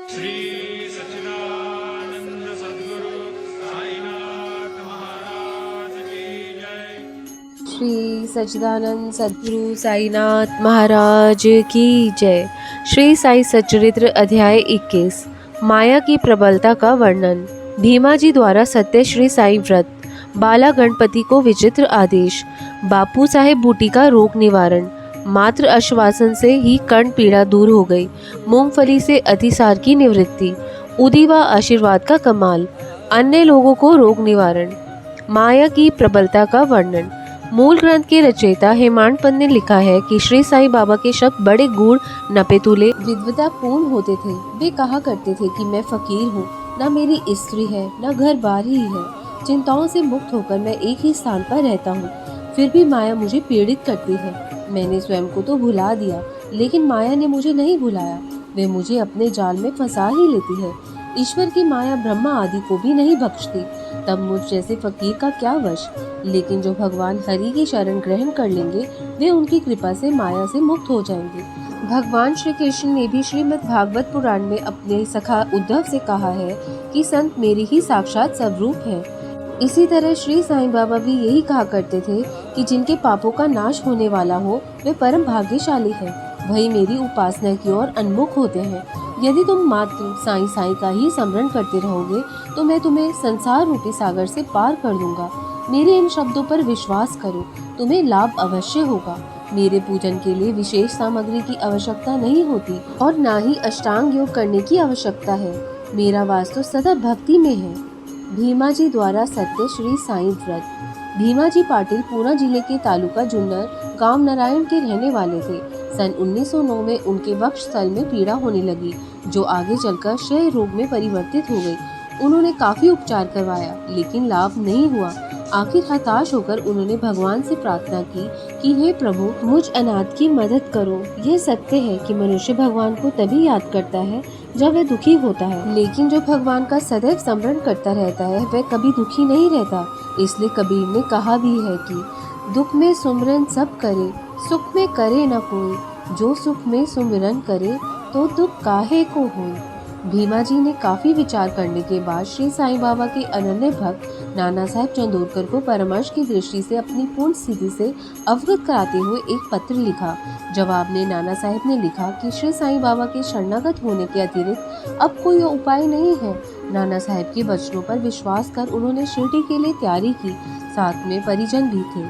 श्री सच्चिदानंद सद्गुरु साईनाथ महाराज की जय। श्री सच्चिदानंद सद्गुरु साईनाथ महाराज की जय। श्री साई सच्चरित्र अध्याय 21। माया की प्रबलता का वर्णन। भीमा जी द्वारा सत्य श्री साई व्रत। बाला गणपति को विचित्र आदेश। बापू साहेब बूटी का रोग निवारण। मात्र आश्वासन से ही कर्ण पीड़ा दूर हो गई। मूंगफली से अतिसार की निवृत्ति। उदी व आशीर्वाद का कमाल। अन्य लोगों को रोग निवारण। माया की प्रबलता का वर्णन। मूल ग्रंथ के रचयिता हेमाडपंत ने लिखा है कि श्री साईं बाबा के शब्द बड़े गूढ़ नपेतुले विद्वता पूर्ण होते थे। वे कहा करते थे कि मैं फकीर हूँ, न मेरी स्त्री है, न घर बार ही है। चिंताओं से मुक्त होकर मैं एक ही स्थान पर रहता हूँ, फिर भी माया मुझे पीड़ित करती है। मैंने स्वयं को तो भुला दिया, लेकिन माया ने मुझे नहीं भुलाया। वे मुझे अपने जाल में फंसा ही लेती है। ईश्वर की माया ब्रह्मा आदि को भी नहीं बख्शती, तब मुझ जैसे फकीर का क्या वश। लेकिन जो भगवान हरि की शरण ग्रहण कर लेंगे, वे उनकी कृपा से माया से मुक्त हो जाएंगे। भगवान श्री कृष्ण ने भी श्रीमद् भागवत पुराण में अपने सखा उद्धव से कहा है कि संत मेरी ही साक्षात स्वरूप है। इसी तरह श्री साईं बाबा भी यही कहा करते थे कि जिनके पापों का नाश होने वाला हो, वे परम भाग्यशाली है, वही मेरी उपासना की ओर उन्मुख होते हैं। यदि तुम मात्र साईं साईं का ही स्मरण करते रहोगे, तो मैं तुम्हें संसार रूपी सागर से पार कर दूंगा। मेरे इन शब्दों पर विश्वास करो, तुम्हें लाभ अवश्य होगा। मेरे पूजन के लिए विशेष सामग्री की आवश्यकता नहीं होती और न ही अष्टांग योग करने की आवश्यकता है। मेरा वास तो सदा भक्ति में है। भीमा जी द्वारा सत्य श्री साईं व्रत। भीमा जी पाटिल पूना जिले के तालुका जुन्नर गांव नारायण के रहने वाले थे। सन 1909 में उनके वक्ष स्थल में पीड़ा होने लगी, जो आगे चलकर क्षय रोग में परिवर्तित हो गई। उन्होंने काफी उपचार करवाया, लेकिन लाभ नहीं हुआ। आखिर हताश होकर उन्होंने भगवान से प्रार्थना की कि हे प्रभु, मुझ अनाथ की मदद करो। यह सत्य है कि मनुष्य भगवान को तभी याद करता है जब वह दुखी होता है, लेकिन जो भगवान का सदैव स्मरण करता रहता है, वह कभी दुखी नहीं रहता। इसलिए कबीर ने कहा भी है कि दुख में सुमरन सब करे, सुख में करे न कोई। जो सुख में सुमिरन करे, तो दुख काहे को होए। भीमा जी ने काफी विचार करने के बाद श्री साईं बाबा के अनन्य भक्त नाना साहेब चंदोरकर को परामर्श की दृष्टि से अपनी पूर्ण स्थिति से अवगत कराते हुए एक पत्र लिखा। जवाब में नाना साहेब ने लिखा कि श्री साईं बाबा के शरणागत होने के अतिरिक्त अब कोई उपाय नहीं है। नाना साहेब के वचनों पर विश्वास कर उन्होंने शिरडी के लिए तैयारी की। साथ में परिजन भी थे।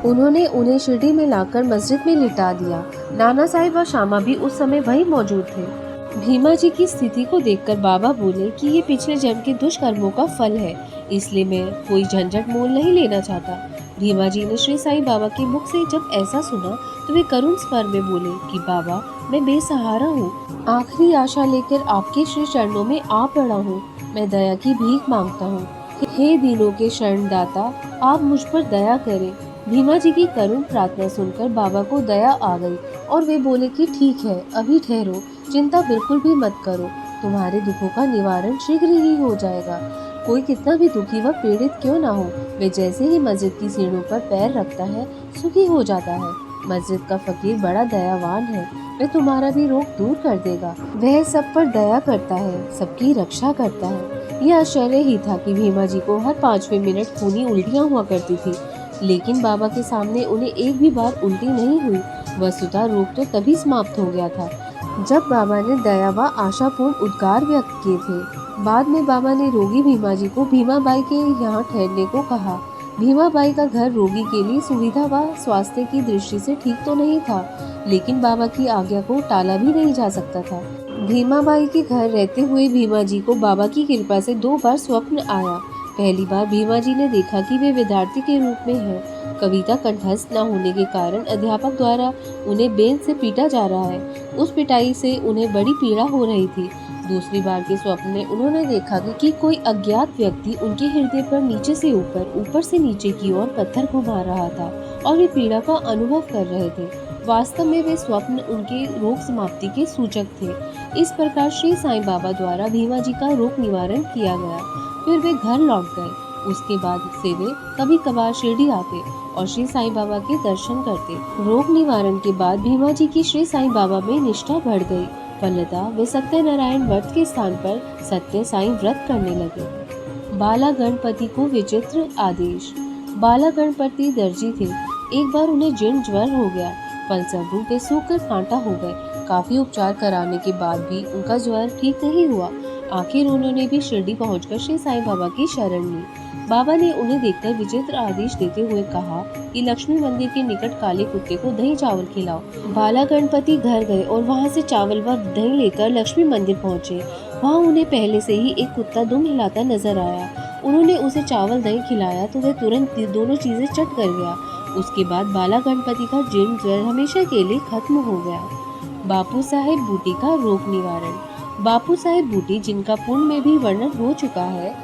उन्होंने उन्हें शिरडी में लाकर मस्जिद में लिटा दिया। नाना साहेब व श्यामा भी उस समय वहीं मौजूद थे। भीमा जी की स्थिति को देखकर बाबा बोले कि ये पिछले जन्म के दुष्कर्मों का फल है, इसलिए मैं कोई झंझट मोल नहीं लेना चाहता। भीमा जी ने श्री साईं बाबा के मुख से जब ऐसा सुना, तो वे करुण स्वर में बोले कि बाबा, मैं बेसहारा हूँ, आखिरी आशा लेकर आपके श्री चरणों में आ पड़ा हूँ। मैं दया की भीख मांगता हूँ। हे दीनों के शरणदाता, आप मुझ पर दया करें। भीमा जी की करुण प्रार्थना सुनकर बाबा को दया आ गई और वे बोले कि ठीक है, अभी ठहरो, चिंता बिल्कुल भी मत करो, तुम्हारे दुखों का निवारण शीघ्र ही हो जाएगा। कोई कितना भी दुखी व पीड़ित क्यों ना हो, वे जैसे ही मस्जिद की सीढ़ियों पर पैर रखता है, सुखी हो जाता है। मस्जिद का फकीर बड़ा दयावान है, वह तुम्हारा भी रोग दूर कर देगा। वह सब पर दया करता है, सबकी रक्षा करता है। यह आश्चर्य ही था कि भीमा जी को हर 5वें मिनट खूनी उल्टियाँ हुआ करती थी, लेकिन बाबा के सामने उन्हें एक भी बार उल्टी नहीं हुई। वस्तुतः रोग तो तभी समाप्त हो गया था जब बाबा ने दया व आशापूर्ण उद्गार व्यक्त किए थे। बाद में बाबा ने रोगी भीमा जी को भीमाबाई के यहाँ ठहरने को कहा। भीमाबाई का घर रोगी के लिए सुविधा व स्वास्थ्य की दृष्टि से ठीक तो नहीं था, लेकिन बाबा की आज्ञा को टाला भी नहीं जा सकता था। भीमाबाई के घर रहते हुए भीमा जी को बाबा की कृपा से 2 बार स्वप्न आया। पहली बार भीमा जी ने देखा कि वे विद्यार्थी के रूप में हैं। कविता कंठस्थ न होने के कारण अध्यापक द्वारा उन्हें बेंच से पीटा जा रहा है। उस पिटाई से उन्हें बड़ी पीड़ा हो रही थी। दूसरी बार के स्वप्न में उन्होंने देखा कि कोई अज्ञात व्यक्ति उनके हृदय पर नीचे से ऊपर, ऊपर से नीचे की ओर पत्थर घुमा रहा था और वे पीड़ा का अनुभव कर रहे थे। वास्तव में वे स्वप्न उनके रोग समाप्ति के सूचक थे। इस प्रकार श्री साईं बाबा द्वारा भीमा जी का रोग निवारण किया गया। फिर वे घर लौट गए। उसके बाद से वे कभी कभार शिरडी आते और श्री साईं बाबा के दर्शन करते। रोग निवारण के बाद भीमा जी की श्री साईं बाबा में निष्ठा बढ़ गई। फलतः वे सत्यनारायण व्रत के स्थान पर सत्य साईं व्रत करने लगे। बाला गणपति को विचित्र आदेश। बाला गणपति दर्जी थे। एक बार उन्हें जीर्ण ज्वर हो गया, फलस्वरूप वे सूखकर कांटा हो गए। काफी उपचार कराने के बाद भी उनका ज्वर ठीक नहीं हुआ। आखिर उन्होंने भी शिरडी पहुंचकर श्री साईं बाबा की शरण ली। बाबा ने उन्हें देखकर विचित्र आदेश देते हुए कहा कि लक्ष्मी मंदिर के निकट काले कुत्ते को दही चावल खिलाओ। बाला गणपति घर गए और वहां से चावल व दही लेकर लक्ष्मी मंदिर पहुंचे। वहां उन्हें पहले से ही एक कुत्ता दुम हिलाता नजर आया। उन्होंने उसे चावल दही खिलाया तो वह तुरंत दोनों चीजें चट कर गया। उसके बाद बाला गणपति का जीर्ण ज्वर हमेशा के लिए खत्म हो गया। बापू साहेब बूटी का रोग निवारण। बापू साहेब बूटी, जिनका पुण्य में भी वर्णन हो चुका है,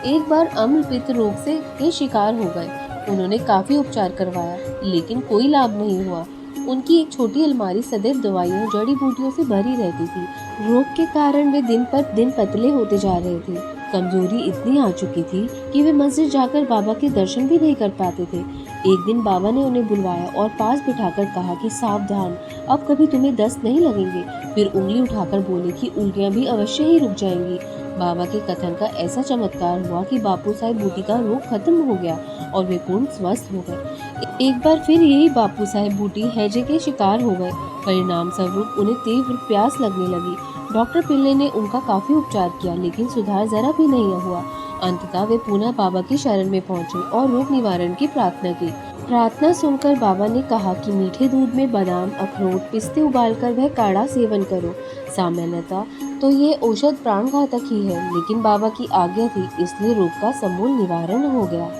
एक बार अम्ल पित्त रोग के शिकार हो गए। उन्होंने काफी उपचार करवाया लेकिन कोई लाभ नहीं हुआ। उनकी एक छोटी अलमारी सदैव दवाइयों जड़ी बूटियों से भरी रहती थी। रोग के कारण वे दिन पर दिन पतले होते जा रहे थे। कमजोरी इतनी आ चुकी थी कि वे मस्जिद जाकर बाबा के दर्शन भी नहीं कर पाते थे। एक दिन बाबा ने उन्हें बुलवाया और पास बिठाकर कहा कि सावधान, अब कभी तुम्हें दस्त नहीं लगेंगे। फिर उंगली उठाकर बोले कि उल्टियां भी अवश्य ही रुक जाएंगी। बाबा के कथन का ऐसा चमत्कार हुआ कि बापू साहेब बूटी का रोग खत्म हो गया और वे पूर्ण स्वस्थ हो गए। एक बार फिर यही बापू साहेब बूटी हैजे के शिकार हो गए। परिणाम स्वरूप उन्हें तीव्र प्यास लगने लगी। डॉक्टर पिल्ले ने उनका काफी उपचार किया लेकिन सुधार जरा भी नहीं हुआ। अंततः वे पुनः बाबा की शरण में पहुंचे और रोग निवारण की प्रार्थना की। प्रार्थना सुनकर बाबा ने कहा कि मीठे दूध में बादाम, अखरोट, पिस्ते उबालकर वह काढ़ा सेवन करो। सामान्यतः तो ये औषध प्राण घातक ही है, लेकिन बाबा की आज्ञा थी इसलिए रोग का समूल निवारण हो गया।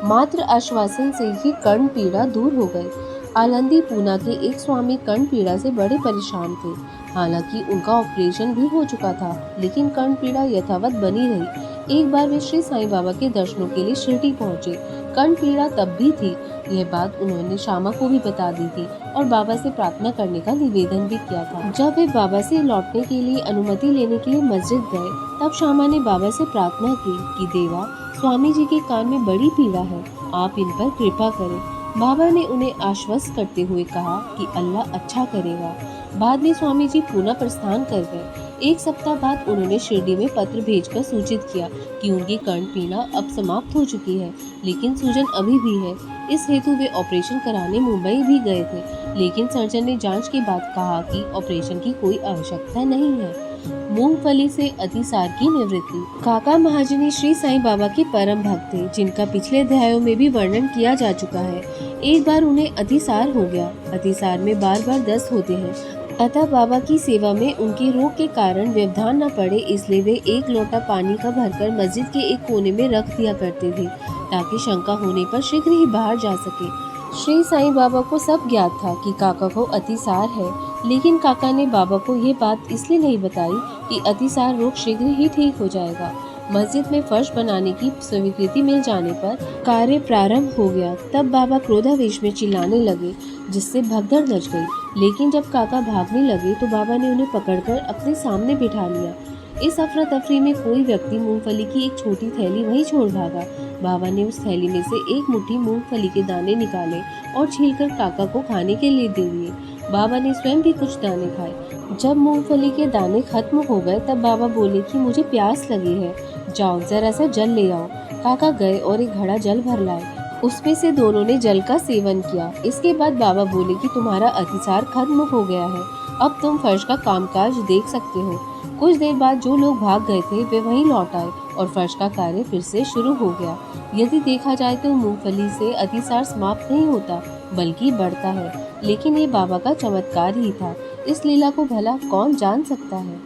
मात्र आश्वासन से ही कर्ण पीड़ा दूर हो गई। आलंदी पूना के एक स्वामी कर्ण पीड़ा से बड़े परेशान थे। हालांकि उनका ऑपरेशन भी हो चुका था लेकिन कर्ण पीड़ा यथावत बनी रही। एक बार वे श्री साईं बाबा के दर्शनों के लिए शिरडी पहुंचे। कर्ण पीड़ा तब भी थी। यह बात उन्होंने श्यामा को भी बता दी थी और बाबा से प्रार्थना करने का निवेदन भी किया था। जब वे बाबा से लौटने के लिए अनुमति लेने के लिए मस्जिद गए तब श्यामा ने बाबा से प्रार्थना की कि देवा, स्वामी जी के कान में बड़ी पीड़ा है, आप इन पर कृपा करें। बाबा ने उन्हें आश्वस्त करते हुए कहा कि अल्लाह अच्छा करेगा। बाद में स्वामी जी पुनः प्रस्थान कर गए। एक सप्ताह बाद उन्होंने शिरडी में पत्र भेजकर सूचित किया कि उनकी कर्ण पीड़ा अब समाप्त हो चुकी है लेकिन सूजन अभी भी है। इस हेतु वे ऑपरेशन कराने मुंबई भी गए थे लेकिन सर्जन ने जांच के बाद कहा कि ऑपरेशन की कोई आवश्यकता नहीं है। मूंगफली से अतिसार की निवृत्ति। काका महाजनी श्री साईं बाबा के परम भक्त थे, जिनका पिछले अध्यायों में भी वर्णन किया जा चुका है। एक बार उन्हें अतिसार हो गया। अतिसार में बार बार दस्त होते हैं, अतः बाबा की सेवा में उनके रोग के कारण व्यवधान न पड़े इसलिए वे एक लोटा पानी का भरकर मस्जिद के एक कोने में रख दिया करते थे ताकि शंका होने पर शीघ्र ही बाहर जा सके। श्री साईं बाबा को सब ज्ञात था कि काका को अतिसार है, लेकिन काका ने बाबा को ये बात इसलिए नहीं बताई कि अतिसार रोग शीघ्र ही ठीक हो जाएगा। मस्जिद में फर्श बनाने की स्वीकृति मिल जाने पर कार्य प्रारंभ हो गया। तब बाबा क्रोधावेश में चिल्लाने लगे जिससे भगदड़ मच गई। लेकिन जब काका भागने लगे तो बाबा ने उन्हें पकड़कर अपने सामने बिठा लिया। इस अफरा तफरी में कोई व्यक्ति मूंगफली की एक छोटी थैली वहीं छोड़ भागा। बाबा ने उस थैली में से एक मुट्ठी मूंगफली के दाने निकाले और छीलकर काका को खाने के लिए दे दिए। बाबा ने स्वयं भी कुछ दाने खाए। जब मूंगफली के दाने खत्म हो गए तब बाबा बोले कि मुझे प्यास लगी है, जाओ जरा सा जल ले आओ। काका गए और एक घड़ा जल भर लाए। उसमें से दोनों ने जल का सेवन किया। इसके बाद बाबा बोले कि तुम्हारा अतिसार खत्म हो गया है, अब तुम फर्श का कामकाज देख सकते हो। कुछ देर बाद जो लोग भाग गए थे वे वहीं लौट आए और फर्श का कार्य फिर से शुरू हो गया। यदि देखा जाए तो मूंगफली से अतिसार समाप्त नहीं होता बल्कि बढ़ता है, लेकिन ये बाबा का चमत्कार ही था। इस लीला को भला कौन जान सकता है।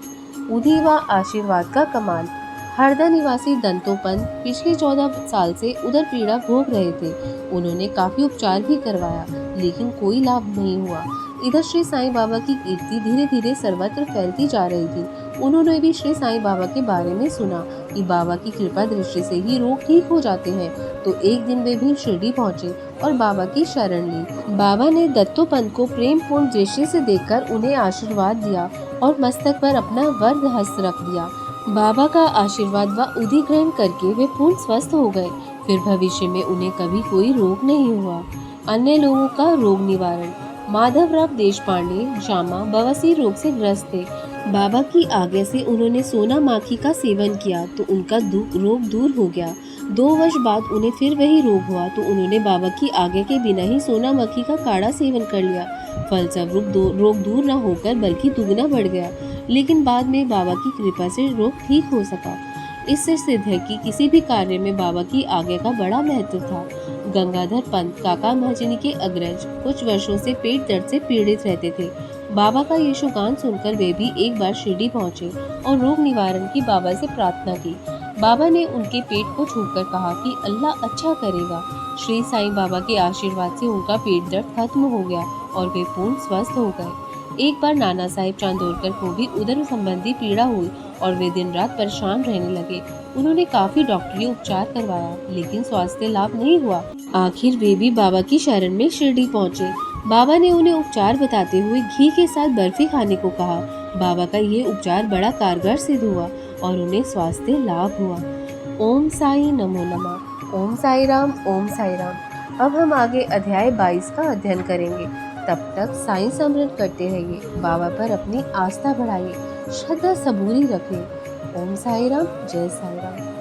उदी व आशीर्वाद का कमाल। हरदा निवासी दंतोपंत पिछले 14 साल से उधर पीड़ा भोग रहे थे। उन्होंने काफी उपचार भी करवाया लेकिन कोई लाभ नहीं हुआ। इधर श्री साईं बाबा की कीर्ति धीरे धीरे सर्वत्र फैलती जा रही थी। उन्होंने भी श्री साईं बाबा के बारे में सुना कि बाबा की कृपा दृष्टि से ही रोग ठीक हो जाते हैं, तो एक दिन वे भी शिरडी पहुंचे और बाबा की शरण ली। बाबा ने दत्तोपंत को प्रेम पूर्ण दृष्टि से देखकर उन्हें आशीर्वाद दिया और मस्तक पर अपना वरद हस्त रख दिया। बाबा का आशीर्वाद व उदी ग्रहण करके वे पूर्ण स्वस्थ हो गए। फिर भविष्य में उन्हें कभी कोई रोग नहीं हुआ। अन्य लोगों का रोग निवारण। माधवराव देशपांडे जामा बवासीर रोग से ग्रस्त थे। बाबा की आज्ञा से उन्होंने सोना माखी का सेवन किया तो उनका रोग दूर हो गया। 2 वर्ष बाद उन्हें फिर वही रोग हुआ तो उन्होंने बाबा की आज्ञा के बिना ही सोना माखी का काढ़ा सेवन कर लिया। फलस्वरूप रोग दूर न होकर बल्कि दुगना बढ़ गया, लेकिन बाद में बाबा की कृपा से रोग ठीक हो सका। इससे सिद्ध है कि किसी भी कार्य में बाबा की आज्ञा का बड़ा महत्व था। गंगाधर पंत काका महाजनी के अग्रज कुछ वर्षों से पेट दर्द से पीड़ित रहते थे। बाबा का यशोगान सुनकर वे भी एक बार शिरडी पहुंचे और रोग निवारण की बाबा से प्रार्थना की। बाबा ने उनके पेट को छूकर कहा कि अल्लाह अच्छा करेगा। श्री साईं बाबा के आशीर्वाद से उनका पेट दर्द खत्म हो गया और वे पूर्ण स्वस्थ हो गए। एक बार नाना साहेब चांदोरकर को भी उदर संबंधी पीड़ा हुई और वे दिन रात परेशान रहने लगे। उन्होंने काफी डॉक्टरी उपचार करवाया, लेकिन स्वास्थ्य लाभ नहीं हुआ। आखिर वे भी बाबा की शरण में शिरडी पहुंचे। बाबा ने उन्हें उपचार बताते हुए घी के साथ बर्फी खाने को कहा। बाबा का ये उपचार बड़ा कारगर सिद्ध हुआ और उन्हें स्वास्थ्य लाभ हुआ। ओम साई नमो नमः। ओम साई राम, ओम साई राम। अब हम आगे अध्याय 22 का अध्ययन करेंगे। तब तक साईं स्मरण करते रहिए, बाबा पर अपनी आस्था बढ़ाइए, श्रद्धा सबूरी रखें। ओम साई राम, जय साई राम।